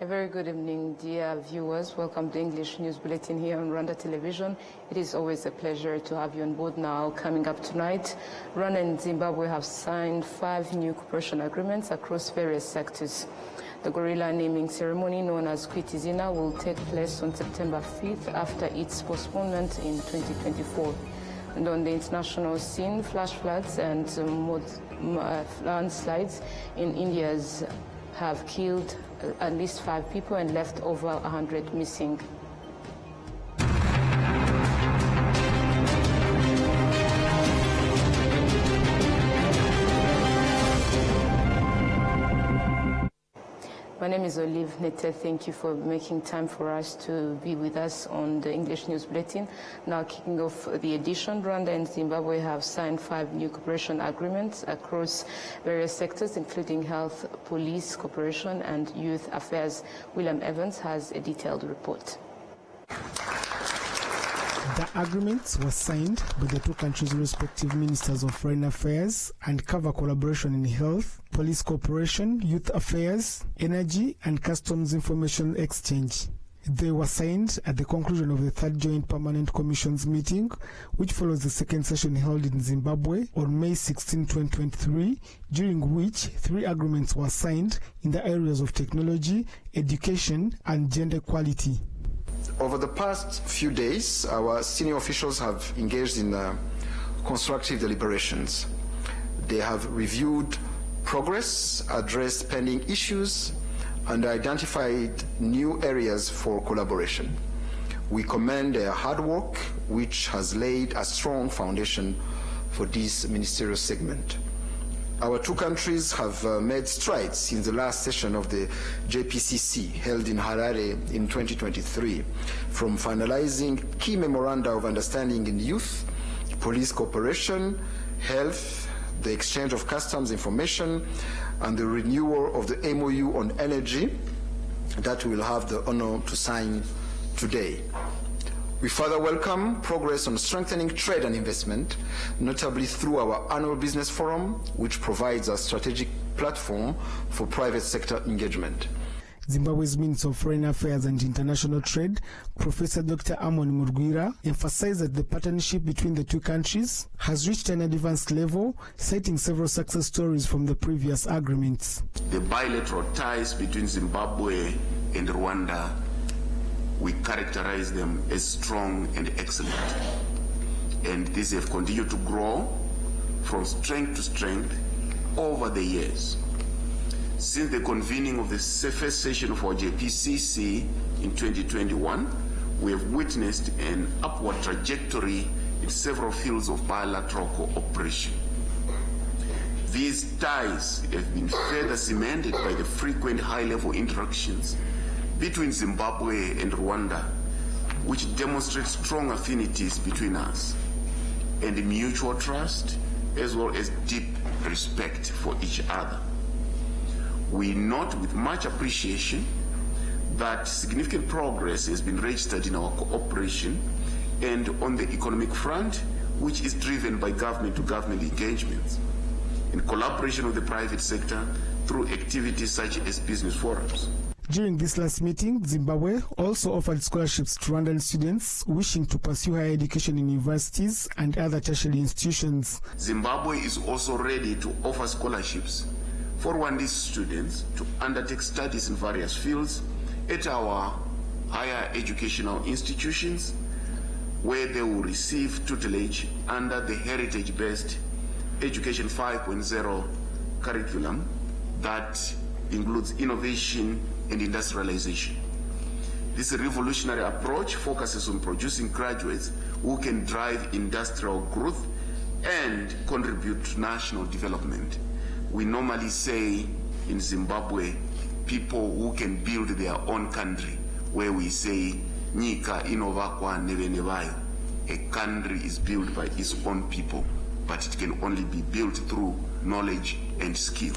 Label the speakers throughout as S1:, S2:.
S1: A very good evening, dear viewers. Welcome to English News Bulletin here on Rwanda Television. It is always a pleasure to have you on board now. Coming up tonight, Rwanda and Zimbabwe have signed 5 new cooperation agreements across various sectors. The gorilla naming ceremony known as Kwitizina will take place on September 5th after its postponement in 2024. And on the international scene, flash floods and landslides in India have killed at least 5 people and left over 100 missing. My name is Olive Nete. Thank you for making time for us to be with us on the English News Bulletin. Now kicking off the edition, Rwanda and Zimbabwe have signed 5 new cooperation agreements across various sectors, including health, police, cooperation, and youth affairs. William Evans has a detailed report.
S2: The agreements were signed by the 2 countries' respective ministers of foreign affairs and cover collaboration in health, police cooperation, youth affairs, energy, and customs information exchange. They were signed at the conclusion of the 3rd Joint Permanent Commission's meeting, which follows the 2nd session held in Zimbabwe on May 16, 2023, during which 3 agreements were signed in the areas of technology, education, and gender equality.
S3: Over the past few days, our senior officials have engaged in constructive deliberations. They have reviewed progress, addressed pending issues, and identified new areas for collaboration. We commend their hard work, which has laid a strong foundation for this ministerial segment. Our 2 countries have made strides since the last session of the JPCC held in Harare in 2023, from finalizing key memoranda of understanding in youth, police cooperation, health, the exchange of customs information, and the renewal of the MOU on energy that we will have the honor to sign today. We further welcome progress on strengthening trade and investment, notably through our annual business forum, which provides a strategic platform for private sector engagement.
S2: Zimbabwe's Minister of Foreign Affairs and International Trade, Professor Dr. Amon Murgwira, emphasized that the partnership between the 2 countries has reached an advanced level, citing several success stories from the previous agreements.
S4: The bilateral ties between Zimbabwe and Rwanda, we characterize them as strong and excellent. And these have continued to grow from strength to strength over the years. Since the convening of the first session of our JPCC in 2021, we have witnessed an upward trajectory in several fields of bilateral cooperation. These ties have been further cemented by the frequent high-level interactions between Zimbabwe and Rwanda, which demonstrate strong affinities between us and mutual trust, as well as deep respect for each other. We note with much appreciation that significant progress has been registered in our cooperation and on the economic front, which is driven by government-to-government engagements, in collaboration with the private sector through activities such as business forums.
S2: During this last meeting, Zimbabwe also offered scholarships to Rwandan students wishing to pursue higher education in universities and other tertiary institutions.
S4: Zimbabwe is also ready to offer scholarships for Rwandese students to undertake studies in various fields at our higher educational institutions, where they will receive tutelage under the heritage-based Education 5.0 curriculum that includes innovation and industrialization. This revolutionary approach focuses on producing graduates who can drive industrial growth and contribute to national development. We normally say in Zimbabwe, people who can build their own country, where we say, Nyika inovakwa nevene vayo. A country is built by its own people, but it can only be built through knowledge and skill.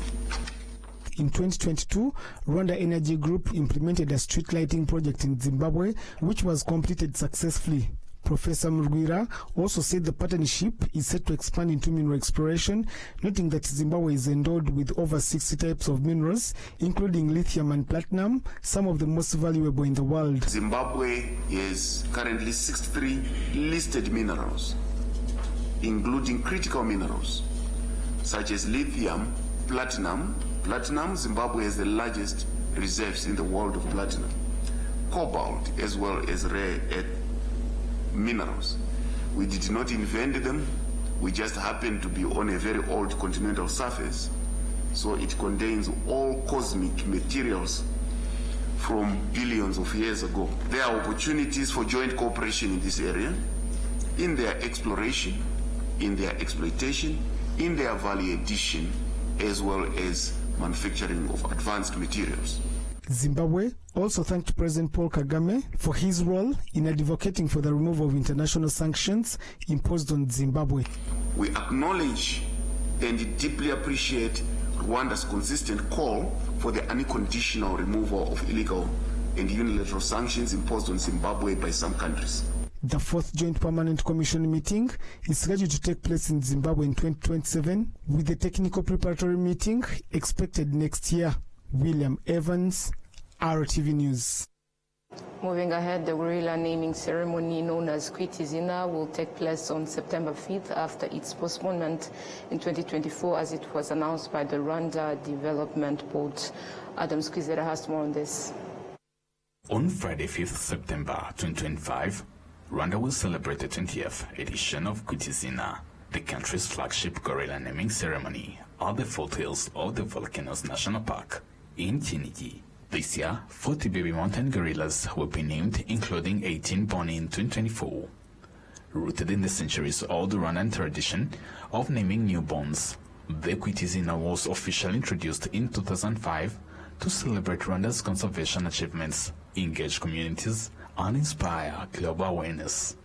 S2: In 2022, Rwanda Energy Group implemented a street lighting project in Zimbabwe, which was completed successfully. Professor Murugwira also said the partnership is set to expand into mineral exploration, noting that Zimbabwe is endowed with over 60 types of minerals, including lithium and platinum, some of the most valuable in the world.
S4: Zimbabwe has currently 63 listed minerals, including critical minerals such as lithium, platinum. Zimbabwe has the largest reserves in the world of platinum, cobalt, as well as rare earth minerals. We did not invent them. We just happen to be on a very old continental surface, so it contains all cosmic materials from billions of years ago. There are opportunities for joint cooperation in this area, in their exploration, in their exploitation, in their value addition, as well as manufacturing of advanced materials.
S2: Zimbabwe also thanked President Paul Kagame for his role in advocating for the removal of international sanctions imposed on Zimbabwe.
S4: We acknowledge and deeply appreciate Rwanda's consistent call for the unconditional removal of illegal and unilateral sanctions imposed on Zimbabwe by some countries.
S2: The 4th Joint Permanent Commission meeting is scheduled to take place in Zimbabwe in 2027, with the technical preparatory meeting expected next year. William Evans, RTV News.
S1: Moving ahead, the gorilla naming ceremony known as Kwitizina will take place on September 5th after its postponement in 2024, as it was announced by the Rwanda Development Board. Adam Squizera has more on this.
S5: On Friday, 5th September 2025, Rwanda will celebrate the 20th edition of Kwitizina, the country's flagship gorilla naming ceremony, at the foothills of the Volcanoes National Park in Kinigi. This year, 40 baby mountain gorillas will be named, including 18 born in 2024. Rooted in the centuries-old Rwandan tradition of naming newborns, the Kwitizina was officially introduced in 2005 to celebrate Rwanda's conservation achievements, engage communities, and inspire global awareness.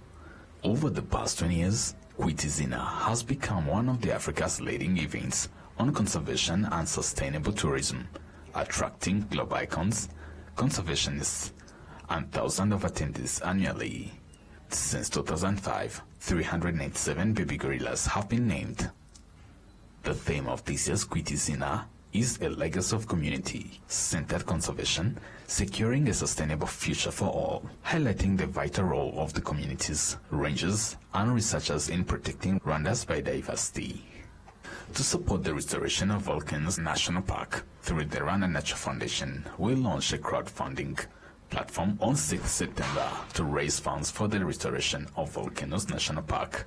S5: Over the past 20 years, Kwitizina has become one of Africa's leading events on conservation and sustainable tourism, attracting global icons, conservationists, and thousands of attendees annually. Since 2005, 397 baby gorillas have been named. The theme of this year's Kwitizina is a legacy of community-centered conservation, securing a sustainable future for all, highlighting the vital role of the communities, rangers, and researchers in protecting Rwanda's biodiversity. To support the restoration of Volcanoes National Park, through the Rwanda Nature Foundation, we launched a crowdfunding platform on 6th September to raise funds for the restoration of Volcanoes National Park,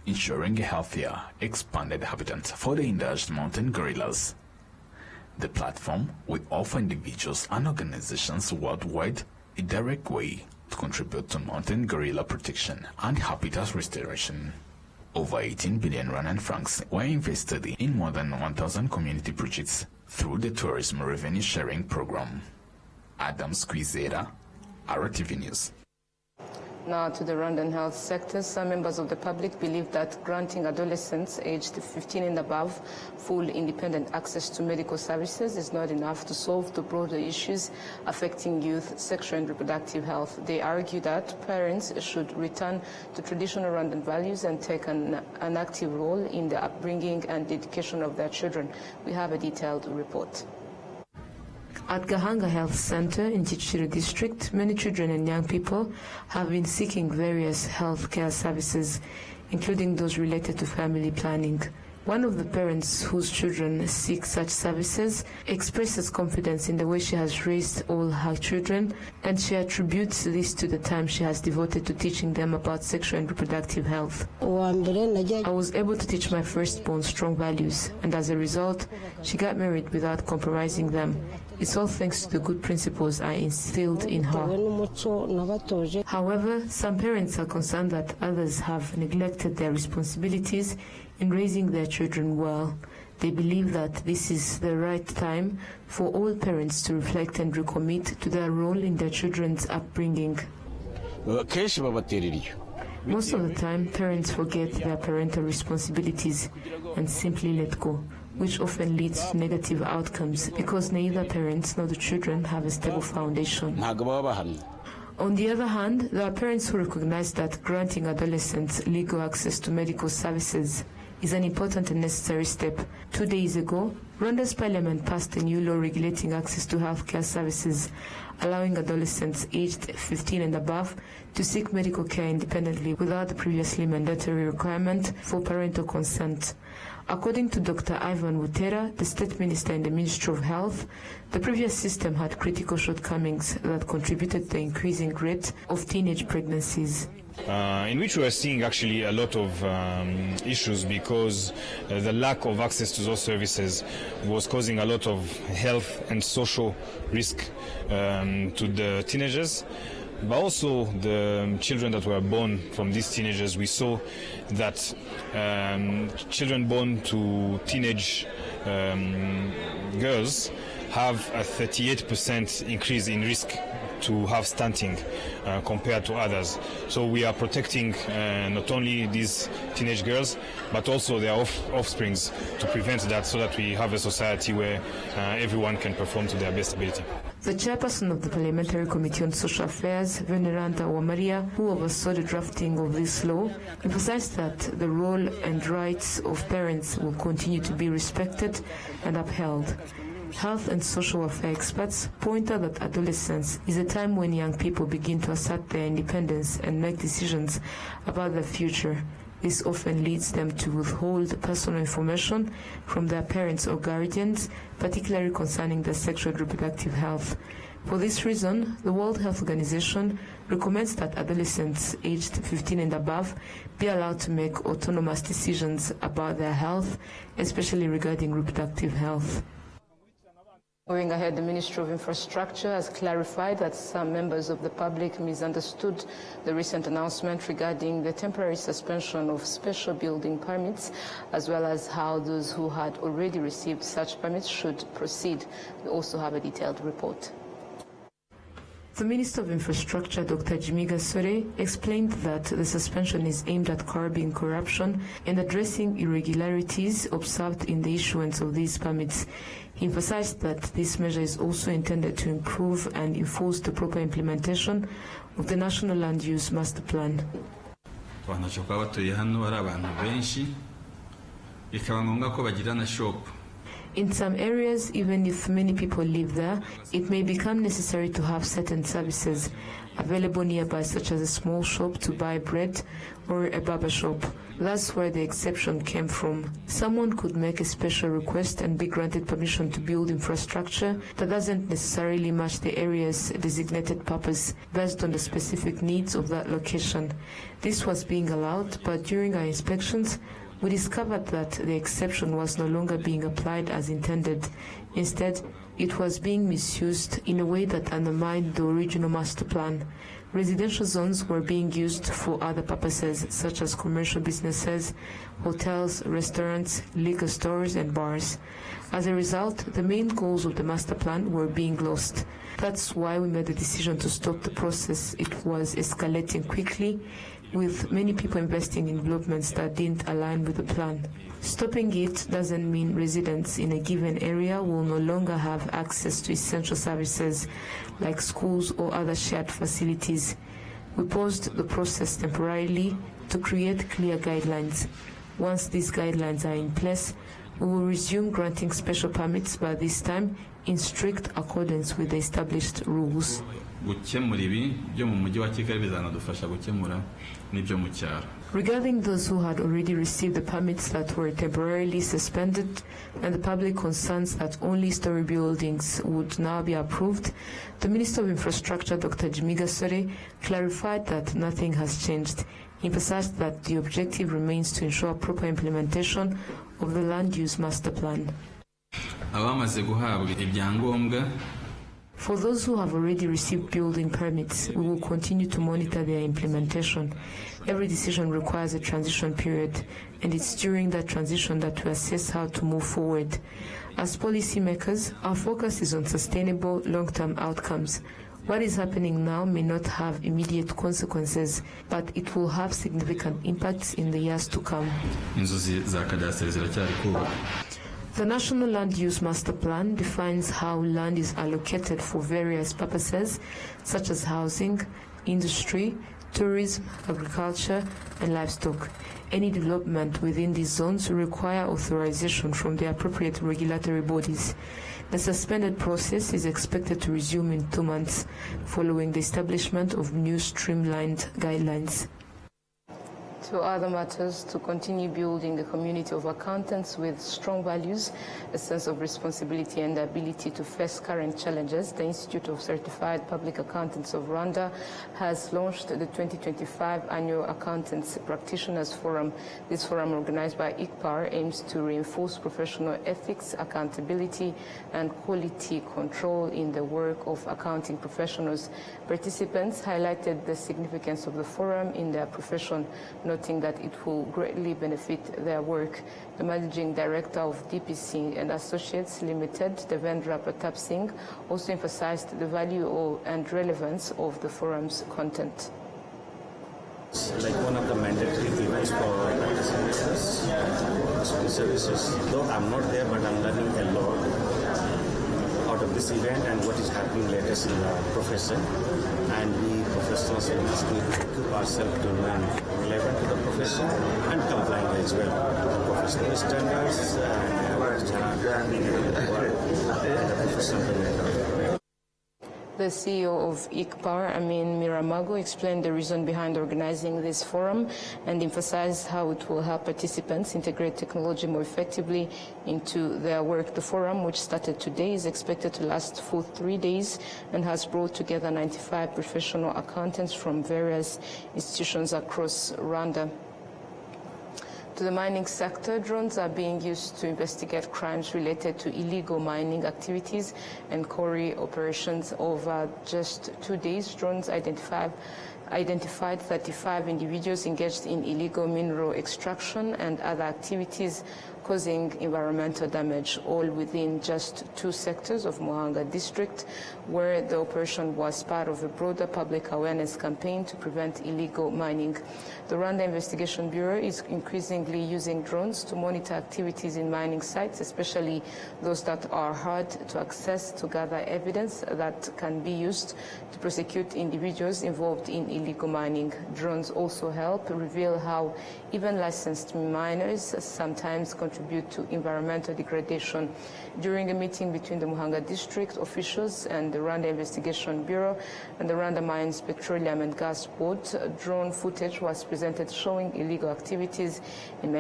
S5: ensuring a healthier, expanded habitat for the endangered mountain gorillas. The platform will offer individuals and organizations worldwide a direct way to contribute to mountain gorilla protection and habitat restoration. Over 18 billion Rwandan francs were invested in more than 1,000 community projects through the Tourism Revenue Sharing Program. Adam Squizera, RTV News.
S1: Now to the Rwandan health sector. Some members of the public believe that granting adolescents aged 15 and above full independent access to medical services is not enough to solve the broader issues affecting youth sexual and reproductive health. They argue that parents should return to traditional Rwandan values and take an active role in the upbringing and education of their children. We have a detailed report. At Gahanga Health Center in Chichiro District, many children and young people have been seeking various health care services, including those related to family planning. One of the parents whose children seek such services expresses confidence in the way she has raised all her children, and she attributes this to the time she has devoted to teaching them about sexual and reproductive health. I was able to teach my firstborn strong values, and as a result, she got married without compromising them. It's all thanks to the good principles I instilled in her. However, some parents are concerned that others have neglected their responsibilities in raising their children well. They believe that this is the right time for all parents to reflect and recommit to their role in their children's upbringing. Most of the time, parents forget their parental responsibilities and simply let go, which often leads to negative outcomes because neither parents nor the children have a stable foundation. On the other hand, there are parents who recognize that granting adolescents legal access to medical services is an important and necessary step. 2 days ago, Rwanda's parliament passed a new law regulating access to healthcare services, allowing adolescents aged 15 and above to seek medical care independently without the previously mandatory requirement for parental consent. According to Dr. Ivan Wutera, the state minister in the Ministry of Health, the previous system had critical shortcomings that contributed to the increasing rate of teenage pregnancies.
S6: In which we are seeing actually a lot of issues because the lack of access to those services was causing a lot of health and social risk to the teenagers. But also the children that were born from these teenagers, we saw that children born to teenage girls have a 38% increase in risk to have stunting compared to others. So we are protecting not only these teenage girls, but also their offsprings to prevent that, so that we have a society where everyone can perform to their best ability.
S1: The chairperson of the Parliamentary Committee on Social Affairs, Veneranda Wamaria, who oversaw the drafting of this law, emphasized that the role and rights of parents will continue to be respected and upheld. Health and social welfare experts point out that adolescence is a time when young people begin to assert their independence and make decisions about their future. This often leads them to withhold personal information from their parents or guardians, particularly concerning their sexual and reproductive health. For this reason, the World Health Organization recommends that adolescents aged 15 and above be allowed to make autonomous decisions about their health, especially regarding reproductive health. Going ahead, the Ministry of Infrastructure has clarified that some members of the public misunderstood the recent announcement regarding the temporary suspension of special building permits, as well as how those who had already received such permits should proceed. We also have a detailed report. The Minister of Infrastructure, Dr. Jimmy Gasore, explained that the suspension is aimed at curbing corruption and addressing irregularities observed in the issuance of these permits. He emphasized that this measure is also intended to improve and enforce the proper implementation of the National Land Use Master Plan. In some areas, even if many people live there, it may become necessary to have certain services available nearby, such as a small shop to buy bread or a barber shop. That's where the exception came from. Someone could make a special request and be granted permission to build infrastructure that doesn't necessarily match the area's designated purpose based on the specific needs of that location. This was being allowed, but during our inspections, we discovered that the exception was no longer being applied as intended. Instead, it was being misused in a way that undermined the original master plan. Residential zones were being used for other purposes, such as commercial businesses, hotels, restaurants, liquor stores, and bars. As a result, the main goals of the master plan were being lost. That's why we made the decision to stop the process. It was escalating quickly, with many people investing in developments that didn't align with the plan. Stopping it doesn't mean residents in a given area will no longer have access to essential services like schools or other shared facilities. We paused the process temporarily to create clear guidelines. Once these guidelines are in place, we will resume granting special permits, by this time in strict accordance with the established rules. Regarding those who had already received the permits that were temporarily suspended and the public concerns that only story buildings would now be approved, the Minister of Infrastructure, Dr. Jimmy Gasore, clarified that nothing has changed. He emphasized that the objective remains to ensure proper implementation of the Land Use Master Plan. For those who have already received building permits, we will continue to monitor their implementation. Every decision requires a transition period, and it's during that transition that we assess how to move forward. As policymakers, our focus is on sustainable long-term outcomes. What is happening now may not have immediate consequences, but it will have significant impacts in the years to come. The National Land Use Master Plan defines how land is allocated for various purposes, such as housing, industry, tourism, agriculture, and livestock. Any development within these zones will require authorization from the appropriate regulatory bodies. The suspended process is expected to resume in 2 months, following the establishment of new streamlined guidelines. To other matters, to continue building a community of accountants with strong values, a sense of responsibility and the ability to face current challenges, the Institute of Certified Public Accountants of Rwanda has launched the 2025 Annual Accountants Practitioners Forum. This forum, organized by ICPAR, aims to reinforce professional ethics, accountability, and quality control in the work of accounting professionals. Participants highlighted the significance of the forum in their profession, noting that it will greatly benefit their work. The Managing Director of DPC and Associates Limited, Devendra Pratap Singh, also emphasized the value and relevance of the forum's content.
S7: Like one of the mandatory events for practitioners, services. Though I'm not there, but I'm learning a lot out of this event and what is happening latest in the profession. And we professionals must keep ourselves to learn relevant to the profession and complying as well to the professional standards and what's happening in the world and the professional domain.
S1: The CEO of ICPAR, Amin Miramago, explained the reason behind organizing this forum and emphasized how it will help participants integrate technology more effectively into their work. The forum, which started today, is expected to last for 3 days and has brought together 95 professional accountants from various institutions across Rwanda. To the mining sector, drones are being used to investigate crimes related to illegal mining activities and quarry operations. Over just 2 days, drones identified 35 individuals engaged in illegal mineral extraction and other activities causing environmental damage, all within just 2 sectors of Muhanga district, where the operation was part of a broader public awareness campaign to prevent illegal mining. The Rwanda Investigation Bureau is increasingly using drones to monitor activities in mining sites, especially those that are hard to access, to gather evidence that can be used to prosecute individuals involved in illegal mining. Drones also help reveal how even licensed miners sometimes contribute to environmental degradation. During a meeting between the Muhanga district officials and the Rwanda Investigation Bureau and the Rwanda Mines, Petroleum and Gas Board, drone footage was presented showing illegal activities in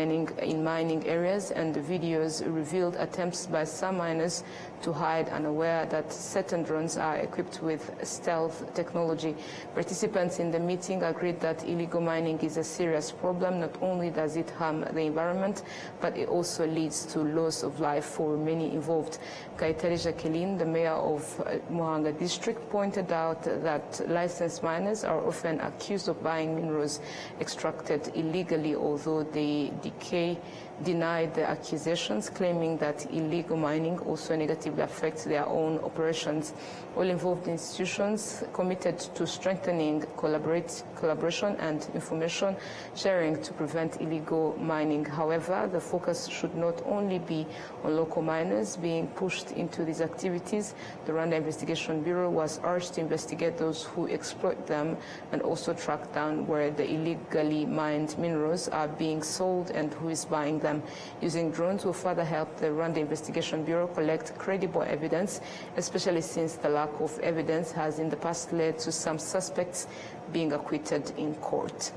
S1: mining areas, and the videos revealed attempts by some miners to hide, unaware that certain drones are equipped with stealth technology. Participants in the meeting agreed that illegal mining is a serious problem. Not only does it harm the environment, but it also leads to loss of life for many involved. Kayitare Jacqueline, the mayor of Muhanga district, pointed out that licensed miners are often accused of buying minerals extracted illegally, although they denied the accusations, claiming that illegal mining also negatively affects their own operations. All involved institutions committed to strengthening collaboration and information sharing to prevent illegal mining. However, the focus should not only be on local miners being pushed into these activities. The Rwanda Investigation Bureau was urged to investigate those who exploit them and also track down where the illegally mined minerals are being sold and who is buying them. Using drones will further help the Rwanda Investigation Bureau collect credible evidence, especially since the lack of evidence has in the past led to some suspects being acquitted in court.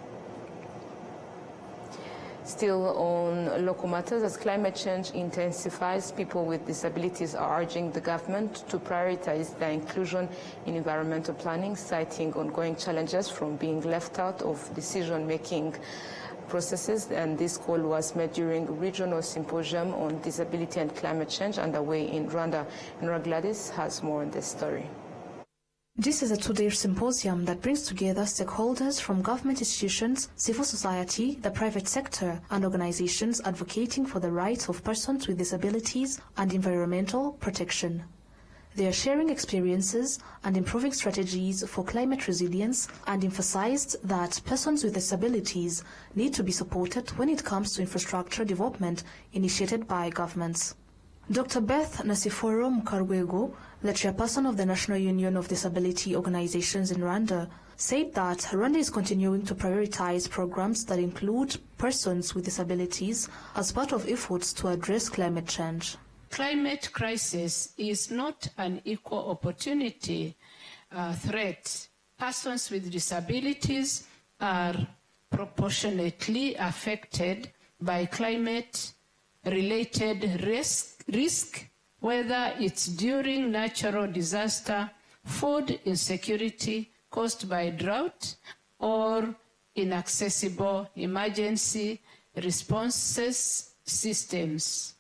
S1: Still on local matters, as climate change intensifies, people with disabilities are urging the government to prioritize their inclusion in environmental planning, citing ongoing challenges from being left out of decision-making processes. And this call was made during a regional symposium on disability and climate change underway in Rwanda. And Gladys has more on this story.
S8: This is a 2-day symposium that brings together stakeholders from government institutions, civil society, the private sector, and organizations advocating for the rights of persons with disabilities and environmental protection. They are sharing experiences and improving strategies for climate resilience, and emphasized that persons with disabilities need to be supported when it comes to infrastructure development initiated by governments. Dr. Beth Nasiforo Mukarwego, the chairperson of the National Union of Disability Organizations in Rwanda, said that Rwanda is continuing to prioritize programs that include persons with disabilities as part of efforts to address climate change.
S9: Climate crisis is not an equal opportunity threat. Persons with disabilities are proportionately affected by climate-related risk, whether it's during natural disaster, food insecurity caused by drought, or inaccessible emergency responses systems.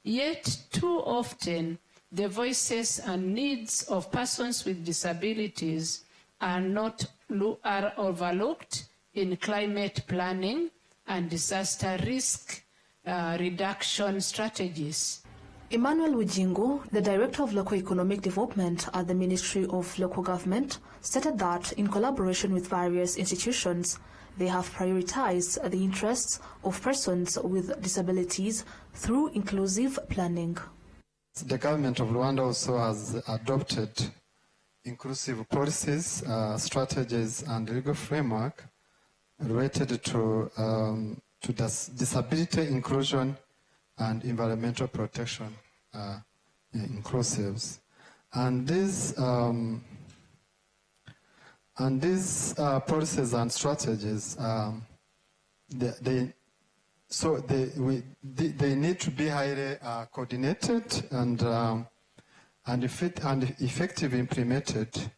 S9: Yet, too often, the voices and needs of persons with disabilities are overlooked in climate planning and disaster risk reduction strategies.
S8: Emmanuel Wijingo, the Director of Local Economic Development at the Ministry of Local Government, stated that in collaboration with various institutions, they have prioritized the interests of persons with disabilities through inclusive planning.
S10: The government of Rwanda also has adopted inclusive policies, strategies, and legal framework related to disability inclusion and environmental protection inclusives. And these policies and strategies, they need to be highly coordinated and effectively implemented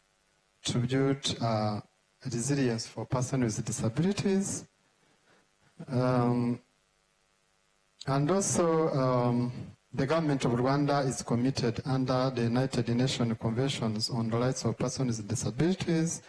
S10: to build resilience for persons with disabilities. And also, the government of Rwanda is committed under the United Nations Conventions on the Rights of Persons with Disabilities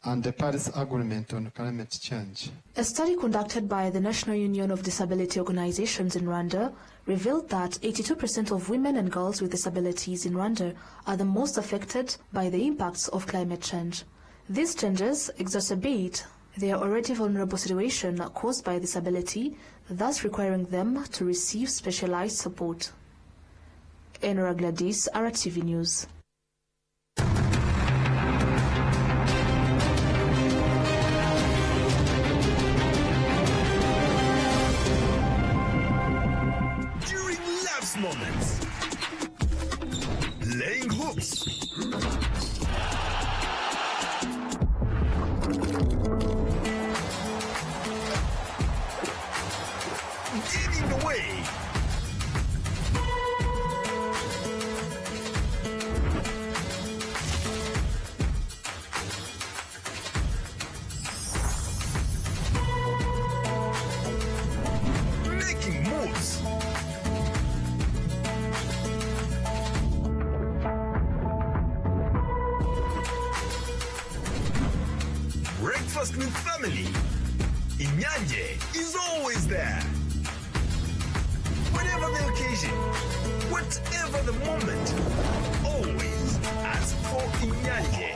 S10: and the Paris Agreement on Climate Change.
S8: A study conducted by the National Union of Disability Organizations in Rwanda revealed that 82% of women and girls with disabilities in Rwanda are the most affected by the impacts of climate change. These changes exacerbate their already vulnerable situation caused by disability, thus requiring them to receive specialized support. Enora Gladys, RwandaTV News.
S11: During life's moments, laying hoops, getting away, making moves, breakfast with family. Inyanje is always there. Whatever the occasion, whatever the moment, always ask for Inyanje.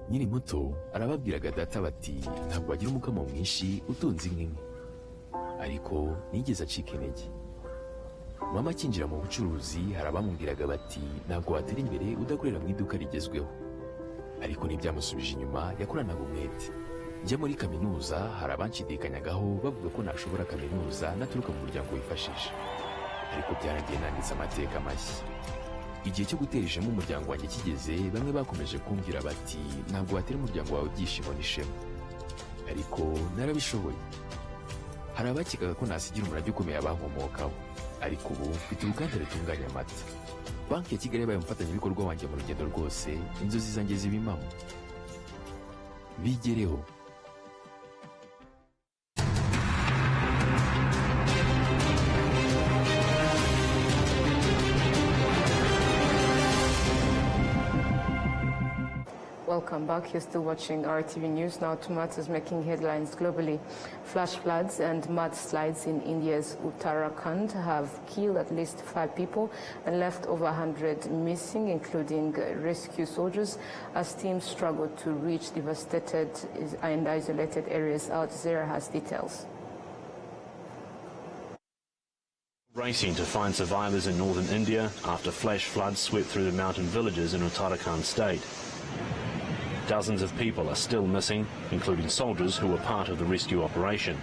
S12: Nyiri muto arababwiraga data bati ntabwo wagira umukamo mwinshi utunze inka imwe, ariko nigeze acika intege. Mama akinjira mu bucuruzi hari abamubwiraga bati ntabwo watera imbere udakorera mu iduka rigezweho, ariko ntibyamusubije inyuma, yakoranaga umwete. Njya muri kaminuza hari abanshidikanyagaho bavuga ko nashobora kaminuza naturuka mu muryango wifashije, ariko byarangiye nanditse amateka mashya. Igihe cyo gutera ishema umuryango wanjye kigeze, bamwe bakomeje kumbwira bati ntabwo watera umuryango wawe ibyishimo n'ishema, ariko narabishoboye. Hari abakekaga ko nasigira umurage ukomeye abankomokaho, ariko ubu mfite uruganda rutunganya amata. Banki ya Kigali yabaye umufatanyabikorwa wanjye mu rugendo rwose, inzozi zanjye ziba impamo. Bigereho.
S1: Welcome back. You're still watching RwandaTV News. Now to matters making headlines globally. Flash floods and mudslides in India's Uttarakhand have killed at least 5 people and left over 100 missing, including rescue soldiers, as teams struggle to reach devastated and isolated areas. Out Zera has details.
S13: Racing to find survivors in northern India after flash floods swept through the mountain villages in Uttarakhand state. Dozens of people are still missing, including soldiers who were part of the rescue operation.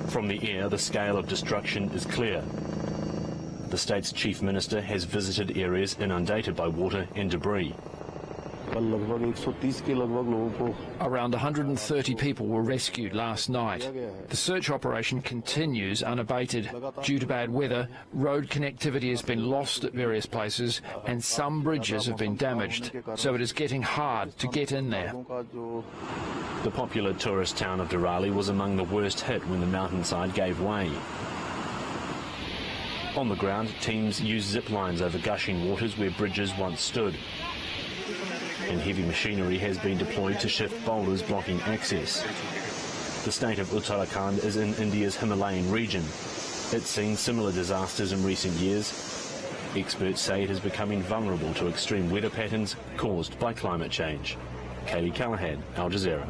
S13: From the air, the scale of destruction is clear. The state's chief minister has visited areas inundated by water and debris.
S14: Around 130 people were rescued last night. The search operation continues unabated. Due to bad weather, road connectivity has been lost at various places and some bridges have been damaged, so it is getting hard to get in there.
S13: The popular tourist town of Dharauli was among the worst hit when the mountainside gave way. On the ground, teams used zip lines over gushing waters where bridges once stood. And heavy machinery has been deployed to shift boulders blocking access. The state of Uttarakhand is in India's Himalayan region. It's seen similar disasters in recent years. Experts say it is becoming vulnerable to extreme weather patterns caused by climate change. Kaylee Callahan, Al Jazeera.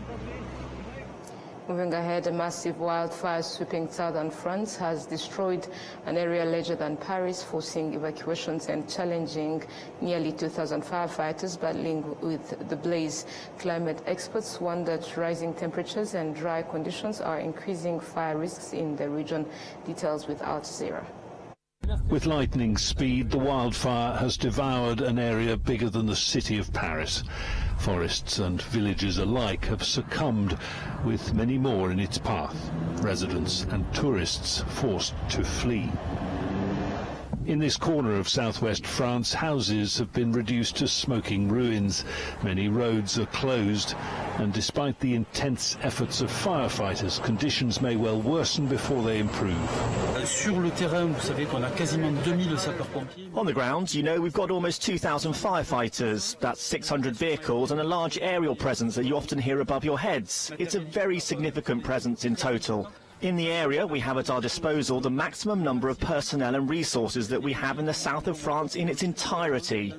S1: Moving ahead, a massive wildfire sweeping southern France has destroyed an area larger than Paris, forcing evacuations and challenging nearly 2,000 firefighters battling with the blaze. Climate experts warn that rising temperatures and dry conditions are increasing fire risks in the region. Details with Al Jazeera.
S15: With lightning speed, the wildfire has devoured an area bigger than the city of Paris. Forests and villages alike have succumbed, with many more in its path. Residents and tourists forced to flee. In this corner of southwest France, houses have been reduced to smoking ruins. Many roads are closed, and despite the intense efforts of firefighters, conditions may well worsen before they improve.
S16: On the ground, you know, we've got almost 2,000 firefighters. That's 600 vehicles and a large aerial presence that you often hear above your heads. It's a very significant presence in total. In the area, we have at our disposal the maximum number of personnel and resources that we have in the south of France in its entirety.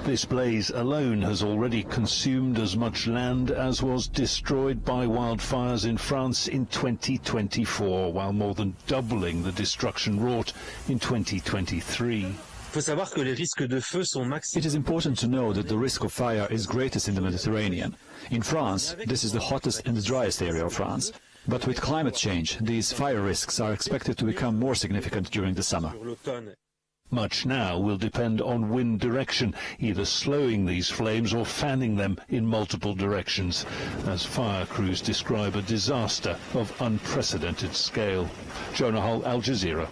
S15: This blaze alone has already consumed as much land as was destroyed by wildfires in France in 2024, while more than doubling the destruction wrought in 2023.
S17: It is important to know that the risk of fire is greatest in the Mediterranean. In France, this is the hottest and the driest area of France. But with climate change, these fire risks are expected to become more significant during the summer.
S15: Much now will depend on wind direction, either slowing these flames or fanning them in multiple directions, as fire crews describe a disaster of unprecedented scale. Jonah Hull, Al Jazeera.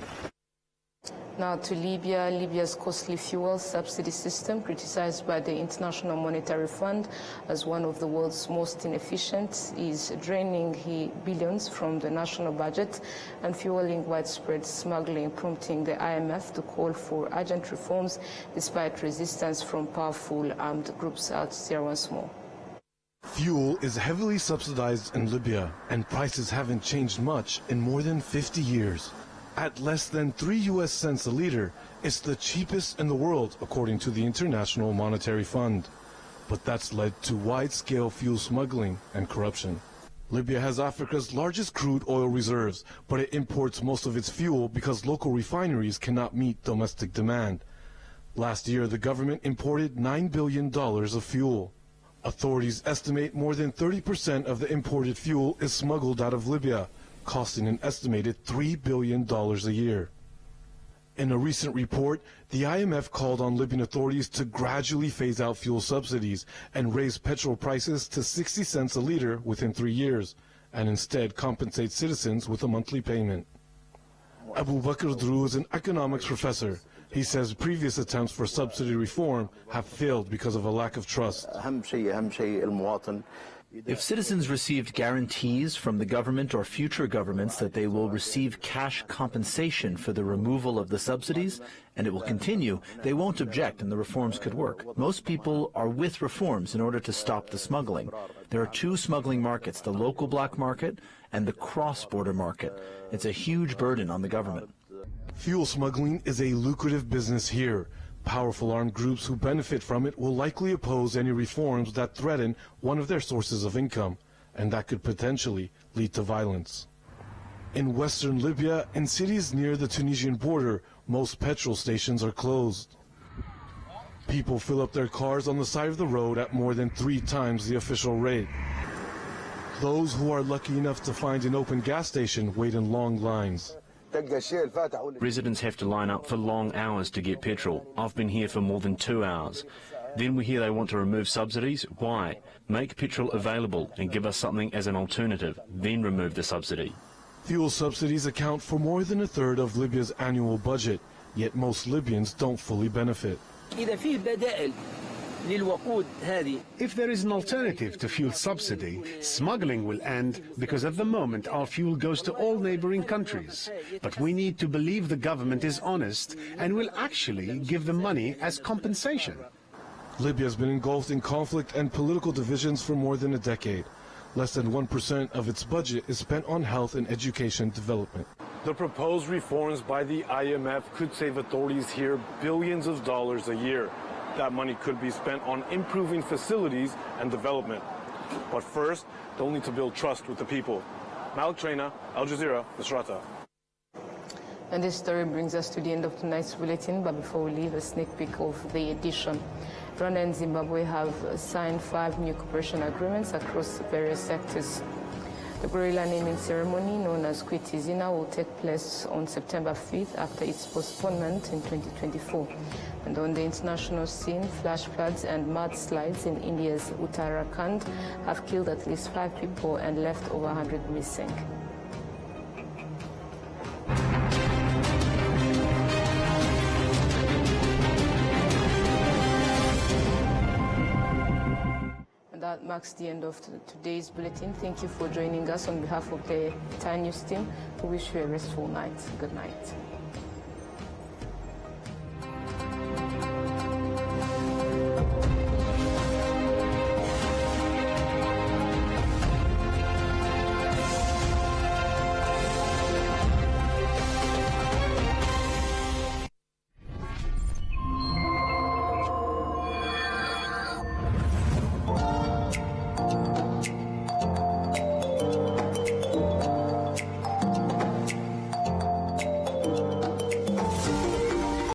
S1: Now to Libya. Libya's costly fuel subsidy system, criticized by the International Monetary Fund as one of the world's most inefficient, is draining billions from the national budget and fueling widespread smuggling, prompting the IMF to call for urgent reforms despite resistance from powerful armed groups. Out there once more.
S18: Fuel is heavily subsidized in Libya, and prices haven't changed much in more than 50 years. At less than 3 US cents a liter, it's the cheapest in the world, according to the International Monetary Fund. But that's led to wide-scale fuel smuggling and corruption. Libya has Africa's largest crude oil reserves, but it imports most of its fuel because local refineries cannot meet domestic demand. Last year, the government imported $9 billion of fuel. Authorities estimate more than 30% of the imported fuel is smuggled out of Libya, costing an estimated $3 billion a year. In a recent report, the IMF called on Libyan authorities to gradually phase out fuel subsidies and raise petrol prices to 60 cents a liter within 3 years, and instead compensate citizens with a monthly payment. Abu Bakr Drew is an economics professor. He says previous attempts for subsidy reform have failed because of a lack of trust.
S19: If citizens received guarantees from the government or future governments that they will receive cash compensation for the removal of the subsidies, and it will continue, they won't object and the reforms could work. Most people are with reforms in order to stop the smuggling. There are two smuggling markets, the local black market and the cross-border market. It's a huge burden on the government.
S18: Fuel smuggling is a lucrative business here. Powerful armed groups who benefit from it will likely oppose any reforms that threaten one of their sources of income, and that could potentially lead to violence. In western Libya, in cities near the Tunisian border, most petrol stations are closed. People fill up their cars on the side of the road at more than 3 times the official rate. Those who are lucky enough to find an open gas station wait in long lines.
S13: Residents have to line up for long hours to get petrol. I've been here for more than 2 hours. Then we hear they want to remove subsidies. Why? Make petrol available and give us something as an alternative, then remove the subsidy.
S18: Fuel subsidies account for more than a third of Libya's annual budget, yet most Libyans don't fully benefit.
S20: If there is an alternative to fuel subsidy, smuggling will end because at the moment our fuel goes to all neighboring countries. But we need to believe the government is honest and will actually give the money as compensation.
S18: Libya has been engulfed in conflict and political divisions for more than a decade. Less than 1% of its budget is spent on health and education development.
S21: The proposed reforms by the IMF could save authorities here billions of dollars a year. That money could be spent on improving facilities and development. But first, they'll need to build trust with the people. Malik Traina, Al Jazeera, Misrata.
S1: And this story brings us to the end of tonight's bulletin, but before we leave, a sneak peek of the edition. Rwanda and Zimbabwe have signed 5 new cooperation agreements across various sectors. The gorilla naming ceremony, known as Kwitizina, will take place on September 5th after its postponement in 2024. And on the international scene, flash floods and mudslides in India's Uttarakhand have killed at least 5 people and left over 100 missing. That marks the end of today's bulletin. Thank you for joining us on behalf of the entire news team. We wish you a restful night. Good night.